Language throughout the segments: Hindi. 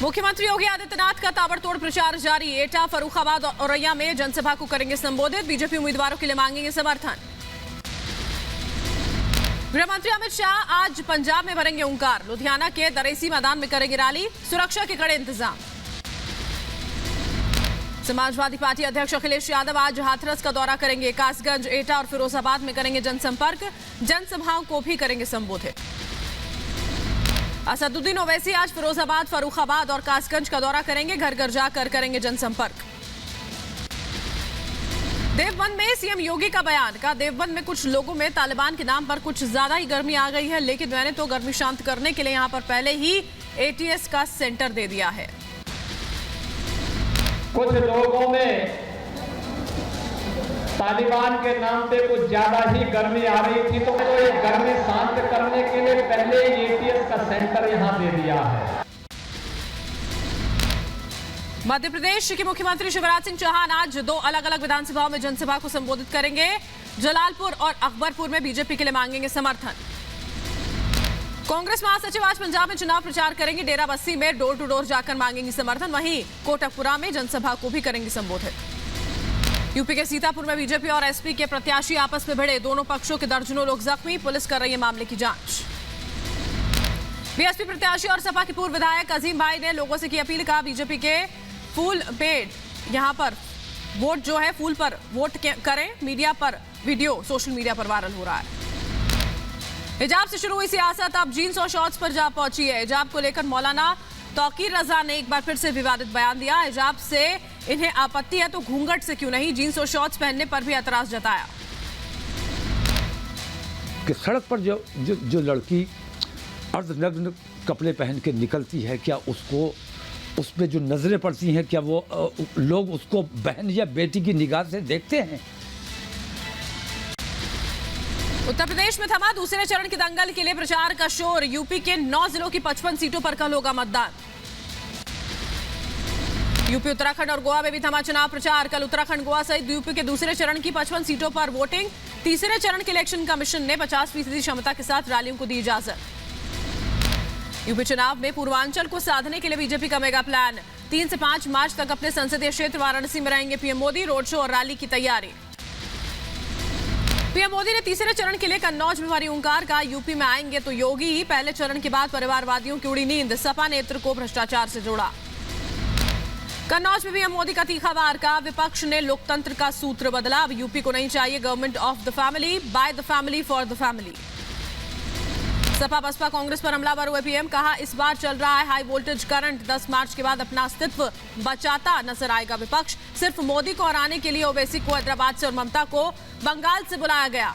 मुख्यमंत्री योगी आदित्यनाथ का ताबड़तोड़ प्रचार जारी। एटा, फर्रुखाबाद और औरैया में जनसभा को करेंगे संबोधित। बीजेपी उम्मीदवारों के लिए मांगेंगे समर्थन। गृह मंत्री अमित शाह आज पंजाब में भरेंगे ओंकार। लुधियाना के दरेसी मैदान में करेंगे रैली। सुरक्षा के कड़े इंतजाम। समाजवादी पार्टी अध्यक्ष अखिलेश यादव आज हाथरस का दौरा करेंगे। कासगंज, एटा और फिरोजाबाद में करेंगे जनसंपर्क। जनसभाओं को भी करेंगे संबोधित। असदुद्दीन ओवैसी आज फिरोजाबाद, फर्रुखाबाद और कासगंज का दौरा करेंगे। घर घर जाकर करेंगे जनसंपर्क। देवबंद में सीएम योगी का बयान। कहा, देवबंद में कुछ लोगों में तालिबान के नाम पर कुछ ज्यादा ही गर्मी आ गई है, लेकिन मैंने तो गर्मी शांत करने के लिए यहां पर पहले ही एटीएस का सेंटर दे दिया है। कुछ लोगों में तालिबान के नाम पे कुछ ज्यादा ही गर्मी आ रही थी, तो ये गर्मी शांत करने के लिए पहले एटीएस का सेंटर यहां दे दिया है। मध्य प्रदेश के मुख्यमंत्री शिवराज सिंह चौहान आज 2 अलग अलग विधानसभाओं में जनसभा को संबोधित करेंगे। जलालपुर और अकबरपुर में बीजेपी के लिए मांगेंगे समर्थन। कांग्रेस महासचिव आज पंजाब में चुनाव प्रचार करेंगे। डेरा बस्सी में डोर टू डोर जाकर मांगेंगे समर्थन। वहीं कोटकपुरा में जनसभा को भी करेंगे संबोधित। यूपी के सीतापुर में बीजेपी और एसपी के प्रत्याशी आपस में भिड़े। दोनों पक्षों के दर्जनों लोग जख्मी। पुलिस कर रही है मामले की जांच। बीएसपी प्रत्याशी और सपा के पूर्व विधायक अजीम भाई ने लोगों से की अपील। कहा, बीजेपी के फूल पेड यहां पर वोट जो है फूल पर वोट करें। मीडिया पर वीडियो सोशल मीडिया पर वायरल हो रहा है। हिजाब से शुरू हुई सियासत अब जीन्स और शॉर्ट्स पर जा पहुंची है। हिजाब को लेकर मौलाना तौकीर रजा ने एक बार फिर से विवादित बयान दिया। हिजाब से इन्हें आपत्ति है तो घूंघट से क्यों नहीं, जीन्स और शॉर्ट्स पहनने पर भी एतराज जताया। कि सड़क पर जो लड़की अर्धनग्न कपड़े पहन के निकलती है, क्या उसको उस पर जो नजरें पड़ती हैं, क्या वो लोग उसको बहन या बेटी की निगाह से देखते हैं? उत्तर प्रदेश में थमा दूसरे चरण के दंगल के लिए प्रचार का शोर। यूपी के 9 जिलों की 55 सीटों पर कल होगा मतदान। यूपी, उत्तराखंड और गोवा में भी थमा चुनाव प्रचार। कल उत्तराखंड, गोवा सहित यूपी के दूसरे चरण की 55 सीटों पर वोटिंग। तीसरे चरण के इलेक्शन कमीशन ने 50% क्षमता के साथ रैलियों को दी इजाजत। यूपी चुनाव में पूर्वांचल को साधने के लिए बीजेपी का मेगा प्लान। 3 से 5 मार्च तक अपने संसदीय क्षेत्र वाराणसी में रहेंगे पीएम मोदी। रोड शो और रैली की तैयारी। पीएम मोदी ने तीसरे चरण के लिए कन्नौज में भरी ओंकार। का यूपी में आएंगे तो योगी। पहले चरण के बाद परिवारवादियों की उड़ी नींद। सपा नेत्र को भ्रष्टाचार से जोड़ा। कन्नौज में पीएम मोदी का तीखा वार। का, विपक्ष ने लोकतंत्र का सूत्र बदला। अब यूपी को नहीं चाहिए government of the family, by the family, for the family. Sapa Basapa Congress पर हमलावर हुए पीएम। कहा, इस बार चल रहा है हाई वोल्टेज करंट। 10 मार्च के बाद अपना अस्तित्व बचाता नजर आएगा विपक्ष। सिर्फ मोदी को हराने के लिए ओवैसी को हैदराबाद से और ममता को बंगाल से बुलाया गया।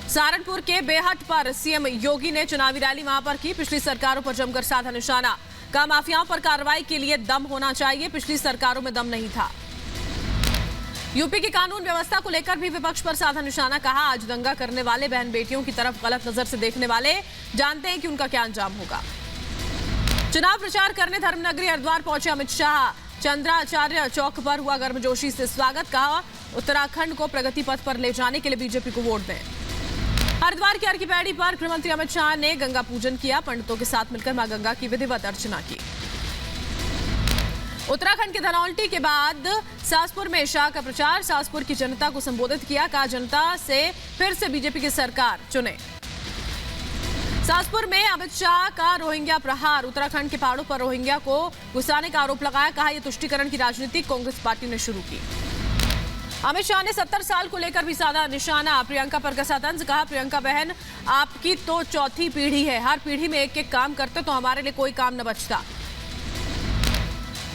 सहारनपुर के बेहट पर सीएम योगी ने चुनावी रैली वहां पर की। पिछली सरकारों पर जमकर साधा निशाना। कहा, माफियाओं पर कार्रवाई के लिए दम होना चाहिए। पिछली सरकारों में दम नहीं था। यूपी की कानून व्यवस्था को लेकर भी विपक्ष पर साधा निशाना। कहा, आज दंगा करने वाले बहन बेटियों की तरफ गलत नजर से देखने वाले जानते हैं कि उनका क्या अंजाम होगा। चुनाव प्रचार करने धर्मनगरी हरिद्वार पहुंचे अमित शाह। चंद्राचार्य चौक पर हुआ गर्मजोशी से स्वागत। कहा, उत्तराखंड को प्रगति पथ पर ले जाने के लिए बीजेपी को वोट दें। हरिद्वार की अर्की पैड़ी पर गृहमंत्री अमित शाह ने गंगा पूजन किया। पंडितों के साथ मिलकर मां गंगा की विधिवत अर्चना की। उत्तराखंड के धनौल्टी के बाद सासपुर में शाह का प्रचार। सासपुर की जनता को संबोधित किया। कहा, जनता से फिर से बीजेपी की सरकार चुने। सासपुर में अमित शाह का रोहिंग्या प्रहार। उत्तराखंड के पहाड़ों पर रोहिंग्या को घुसाने का आरोप लगाया। कहा, यह तुष्टीकरण की राजनीति कांग्रेस पार्टी ने शुरू की। अमित शाह ने 70 साल को लेकर भी साधा निशाना। प्रियंका पर कसा तंज। कहा, प्रियंका बहन आपकी तो चौथी पीढ़ी है। हर पीढ़ी में एक एक काम करते तो हमारे लिए कोई काम न बचता।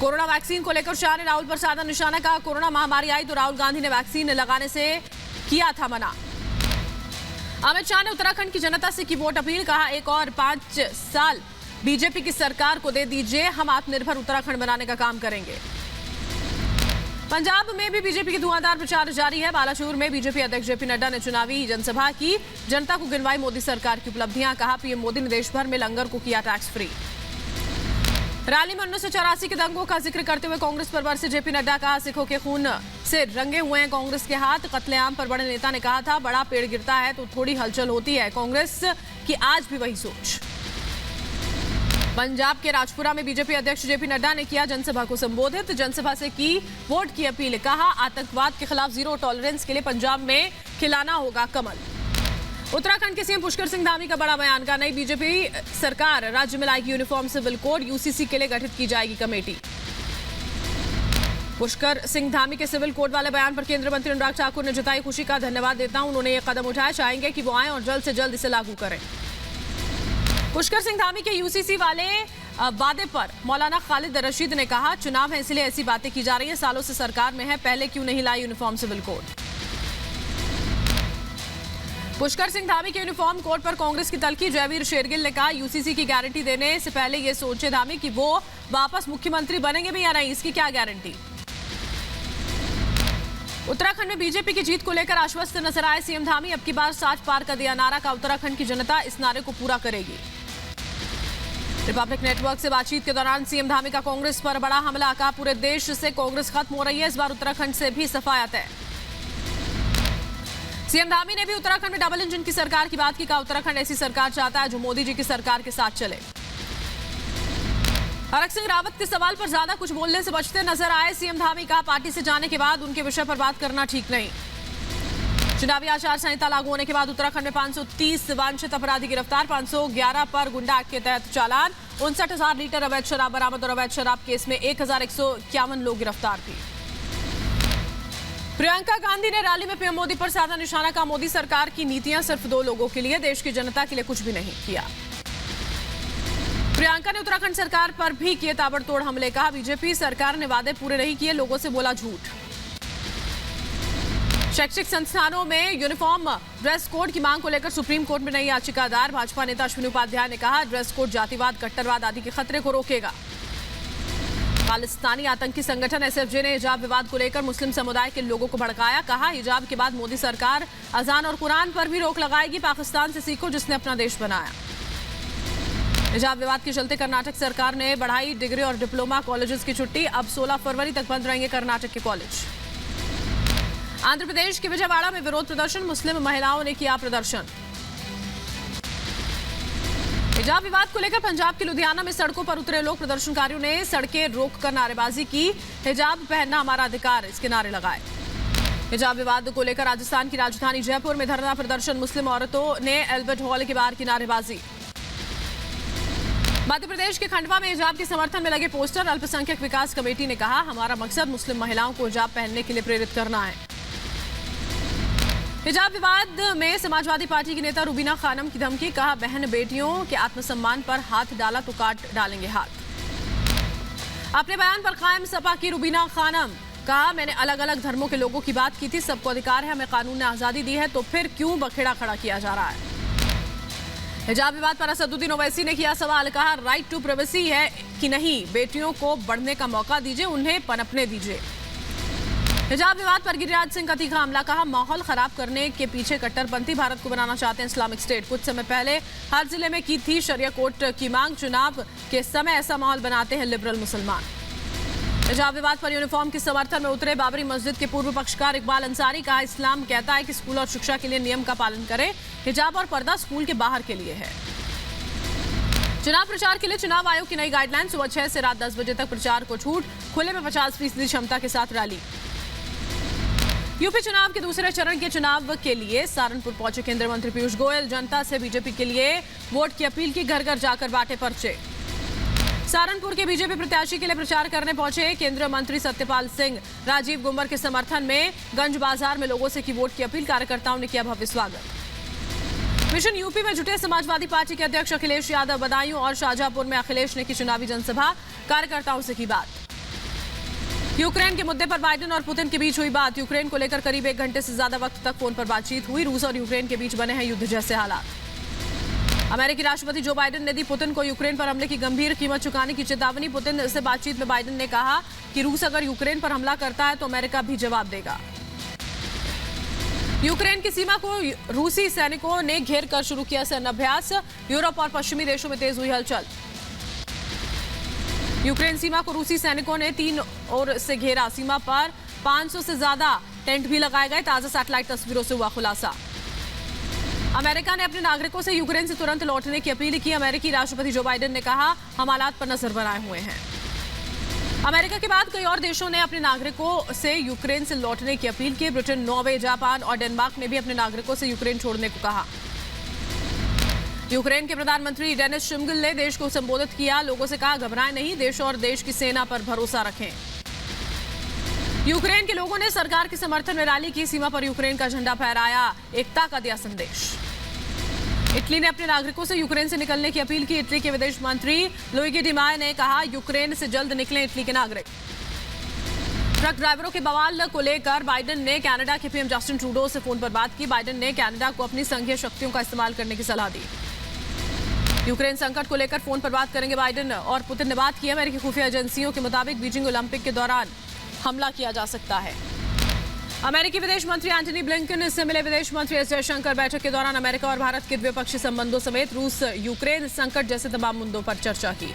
कोरोना वैक्सीन को लेकर शाह ने राहुल पर साधा निशाना। कहा, कोरोना महामारी आई तो राहुल गांधी ने वैक्सीन लगाने से किया था मना। अमित शाह ने उत्तराखंड की जनता से की वोट अपील। कहा, एक और 5 साल बीजेपी की सरकार को दे दीजिए, हम आत्मनिर्भर उत्तराखंड बनाने का काम करेंगे। पंजाब में भी बीजेपी की धुआंधार प्रचार जारी है। बालाचूर में बीजेपी अध्यक्ष जेपी नड्डा ने चुनावी जनसभा की। जनता को गिनवाई मोदी सरकार की उपलब्धियां। कहा, पीएम मोदी ने देश भर में लंगर को किया टैक्स फ्री। रैली में 1984 के दंगों का जिक्र करते हुए कांग्रेस पर बरसे जेपी नड्डा। कहा, सिखों के खून से रंगे हुए हैं कांग्रेस के हाथ। कत्लेआम पर बड़े नेता ने कहा था, बड़ा पेड़ गिरता है तो थोड़ी हलचल होती है। कांग्रेस की आज भी वही सोच। पंजाब के राजपुरा में बीजेपी अध्यक्ष जेपी नड्डा ने किया जनसभा को संबोधित। जनसभा से की वोट की अपील। कहा आतंकवाद के खिलाफ जीरो टॉलरेंस के लिए पंजाब में खिलाना होगा कमल। उत्तराखंड के सीएम पुष्कर सिंह धामी का बड़ा बयान। का नई बीजेपी सरकार राज्य में लाएगी यूनिफॉर्म सिविल कोड। यूसीसी के लिए गठित की जाएगी कमेटी। पुष्कर सिंह धामी के सिविल कोड वाले बयान पर केंद्रीय मंत्री अनुराग ठाकुर ने जताई खुशी। का धन्यवाद देता हूं, उन्होंने ये कदम उठाया, चाहेंगे कि वो आए और जल्द से जल्द इसे लागू करें। पुष्कर सिंह धामी के यूसीसी वाले वादे पर मौलाना खालिद रशीद ने कहा चुनाव है इसलिए ऐसी बातें की जा रही हैं, सालों से सरकार में है, पहले क्यों नहीं लाई uniform civil code. Pushkar Singh Dhami के यूनिफॉर्म कोड पर कांग्रेस की तल्खी। जयवीर शेरगिल ने कहा यूसीसी की गारंटी देने से पहले ये सोचे धामी कि वो वापस मुख्यमंत्री बनेंगे भी या नहीं, इसकी क्या गारंटी। उत्तराखंड में बीजेपी की जीत को लेकर आश्वस्त नजर आए सीएम धामी। अब की बार 60 पार का दिया नारा। का उत्तराखंड की जनता इस नारे को पूरा करेगी। रिपब्लिक नेटवर्क से बातचीत के दौरान सीएम धामी का कांग्रेस पर बड़ा हमला। कहा पूरे देश से कांग्रेस खत्म हो रही है, इस बार उत्तराखंड से भी सफायत है। सीएम धामी ने भी उत्तराखंड में डबल इंजन की सरकार की बात की। कहा उत्तराखंड ऐसी सरकार चाहता है जो मोदी जी की सरकार के साथ चले। हरक सिंह रावत के सवाल पर ज्यादा कुछ बोलने से बचते नजर आए सीएम धामी। कहा पार्टी से जाने के बाद उनके विषय पर बात करना ठीक नहीं। चुनावी आचार संहिता लागू होने के बाद उत्तराखंड में 530 वांछित अपराधी गिरफ्तार। 511 पर गुंडा एक्ट के तहत चालान। 59,000 लीटर अवैध शराब बरामद और अवैध शराब केस में 1,151 लोग गिरफ्तार भी। प्रियंका गांधी ने रैली में पीएम मोदी पर साधा निशाना। का मोदी सरकार की नीतियां सिर्फ 2 लोगों के लिए, देश की जनता के लिए कुछ भी नहीं किया। प्रियंका ने उत्तराखंड सरकार पर भी किए ताबड़तोड़ हमले। कहा बीजेपी सरकार ने वादे पूरे नहीं किए, लोगों से बोला झूठ। शैक्षिक संस्थानों में यूनिफॉर्म ड्रेस कोड की मांग को लेकर सुप्रीम कोर्ट में नई याचिका दायर। भाजपा नेता अश्विनी उपाध्याय ने कहा ड्रेस कोड जातिवाद, कट्टरवाद आदि के खतरे को रोकेगा। खालिस्तानी आतंकी संगठन एसएफजे ने हिजाब विवाद को लेकर मुस्लिम समुदाय के लोगों को भड़काया। कहा हिजाब के बाद मोदी सरकार अजान और कुरान पर भी रोक लगाएगी। पाकिस्तान से सीखो जिसने अपना देश बनाया। हिजाब विवाद के चलते कर्नाटक सरकार ने बढ़ाई डिग्री और डिप्लोमा कॉलेजेस की छुट्टी। अब 16 फरवरी तक बंद रहेंगे कर्नाटक के कॉलेज। आंध्र प्रदेश के विजयवाड़ा में विरोध प्रदर्शन। मुस्लिम महिलाओं ने किया प्रदर्शन। हिजाब विवाद को लेकर पंजाब के लुधियाना में सड़कों पर उतरे लोग। प्रदर्शनकारियों ने सड़कें रोककर नारेबाजी की। हिजाब पहनना हमारा अधिकार, इसके नारे लगाए। हिजाब विवाद को लेकर राजस्थान की राजधानी जयपुर में धरना प्रदर्शन। मुस्लिम औरतों ने एल्बर्ट हॉल के बाहर की नारेबाजी। मध्य प्रदेश के खंडवा में हिजाब के समर्थन में लगे पोस्टर। अल्पसंख्यक विकास कमेटी ने कहा हमारा मकसद मुस्लिम महिलाओं को हिजाब पहनने के लिए प्रेरित करना है। हिजाब विवाद में समाजवादी पार्टी की नेता रुबीना खानम की धमकी। कहा बहन बेटियों के आत्मसम्मान पर हाथ डाला तो काट डालेंगे हाथ। अपने बयान पर कायम सपा की रुबीना खानम। कहा मैंने अलग अलग धर्मों के लोगों की बात की थी, सबको अधिकार है, हमें कानून ने आजादी दी है, तो फिर क्यों बखेड़ा खड़ा किया जा रहा है। हिजाब विवाद पर असदुद्दीन ओवैसी ने किया सवाल। कहा राइट टू प्राइवेसी है कि नहीं, बेटियों को बढ़ने का मौका दीजिए, उन्हें पनपने दीजिए। हिजाब विवाद पर गिरिराज सिंह का तीखा हमला। कहा माहौल खराब करने के पीछे कट्टरपंथी भारत को बनाना चाहते हैं इस्लामिक स्टेट। कुछ समय पहले हर जिले में की थी शरिया कोर्ट की मांग। चुनाव के समय ऐसा माहौल बनाते हैं लिबरल मुसलमान। हिजाब विवाद पर यूनिफॉर्म के समर्थन में उतरे बाबरी मस्जिद के पूर्व पक्षकार इकबाल अंसारी। कहा इस्लाम कहता है कि स्कूल और शिक्षा के लिए नियम का पालन करें, हिजाब और पर्दा स्कूल के बाहर के लिए है। चुनाव प्रचार के लिए चुनाव आयोग की नई गाइडलाइन। सुबह 6 से रात 10 बजे तक प्रचार को छूट। खुले में 50% क्षमता के साथ रैली। यूपी चुनाव के दूसरे चरण के चुनाव के लिए सहारनपुर पहुंचे केंद्रीय मंत्री पीयूष गोयल। जनता से बीजेपी के लिए वोट की अपील की। घर घर जाकर बांटे पर्चे। सहारनपुर के बीजेपी प्रत्याशी के लिए प्रचार करने पहुंचे केंद्रीय मंत्री सत्यपाल सिंह। राजीव गुम्बर के समर्थन में गंज बाजार में लोगों से की वोट की अपील। कार्यकर्ताओं ने किया भव्य स्वागत। मिशन यूपी में जुटे समाजवादी पार्टी के अध्यक्ष अखिलेश यादव। बदायूं और शाहजहांपुर में अखिलेश ने की चुनावी जनसभा। कार्यकर्ताओं से की बात। यूक्रेन के मुद्दे पर बाइडेन और पुतिन के बीच हुई बात। यूक्रेन को लेकर करीब 1 घंटे से ज्यादा वक्त तक फोन पर बातचीत हुई। रूस और यूक्रेन के बीच बने हैं युद्ध जैसे हालात। अमेरिकी राष्ट्रपति जो बाइडेन ने दी पुतिन को यूक्रेन पर हमले की गंभीर कीमत चुकाने की चेतावनी। पुतिन से बातचीत में बाइडेन ने कहा कि रूस अगर यूक्रेन पर हमला करता है तो अमेरिका भी जवाब देगा। यूक्रेन की सीमा को रूसी सैनिकों ने घेर कर शुरू किया सैन्य अभ्यास। यूरोप और पश्चिमी देशों में तेज हुई हलचल। यूक्रेन सीमा को रूसी सैनिकों ने 3 ओर से घेरा। सीमा पर 500 से ज्यादा टेंट भी लगाए गए। ताजा सैटेलाइट तस्वीरों से हुआ खुलासा। अमेरिका ने अपने नागरिकों से यूक्रेन से तुरंत लौटने की अपील की। अमेरिकी राष्ट्रपति जो बाइडेन ने कहा, हम हालात पर नजर बनाए हुए हैं। अमेरिका के बाद कई और देशों ने अपने नागरिकों से यूक्रेन से लौटने की अपील की। ब्रिटेन, नॉर्वे, जापान और डेनमार्क ने भी अपने नागरिकों से यूक्रेन छोड़ने को कहा। यूक्रेन के प्रधानमंत्री डेनिस शिमगल ने देश को संबोधित किया। लोगों से कहा, घबराएं नहीं, देश और देश की सेना पर भरोसा रखें। यूक्रेन के लोगों ने सरकार के समर्थन में रैली की। सीमा पर यूक्रेन का झंडा फहराया, एकता का दिया संदेश। इटली ने अपने नागरिकों से यूक्रेन से निकलने की अपील की। इटली के विदेश मंत्री लुइगी डी मायो ने कहा, यूक्रेन से जल्द निकलें इटली के नागरिक। ट्रक ड्राइवरों के बवाल को लेकर बाइडेन ने कनाडा के पीएम जस्टिन ट्रूडो से फोन पर बात की। बाइडेन ने कनाडा को अपनी संघीय शक्तियों का इस्तेमाल करने की सलाह दी। यूक्रेन संकट को लेकर फोन पर बात करेंगे बाइडेन और पुतिन ने बात की। अमेरिकी खुफिया एजेंसियों के मुताबिक बीजिंग ओलंपिक के दौरान हमला किया जा सकता है। अमेरिकी विदेश मंत्री एंटनी ब्लिंकन से मिले विदेश मंत्री एस जयशंकर। बैठक के दौरान अमेरिका और भारत के द्विपक्षीय संबंधों समेत रूस यूक्रेन संकट जैसे तमाम मुद्दों पर चर्चा की।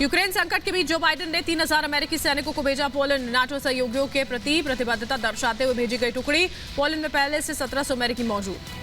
यूक्रेन संकट के बीच जो बाइडेन ने 3000 अमेरिकी सैनिकों को भेजा। पोलैंड, नाटो सहयोगियों के प्रति प्रतिबद्धता दर्शाते हुए भेजी गई टुकड़ी। पोलैंड में पहले से 1700 अमेरिकी मौजूद।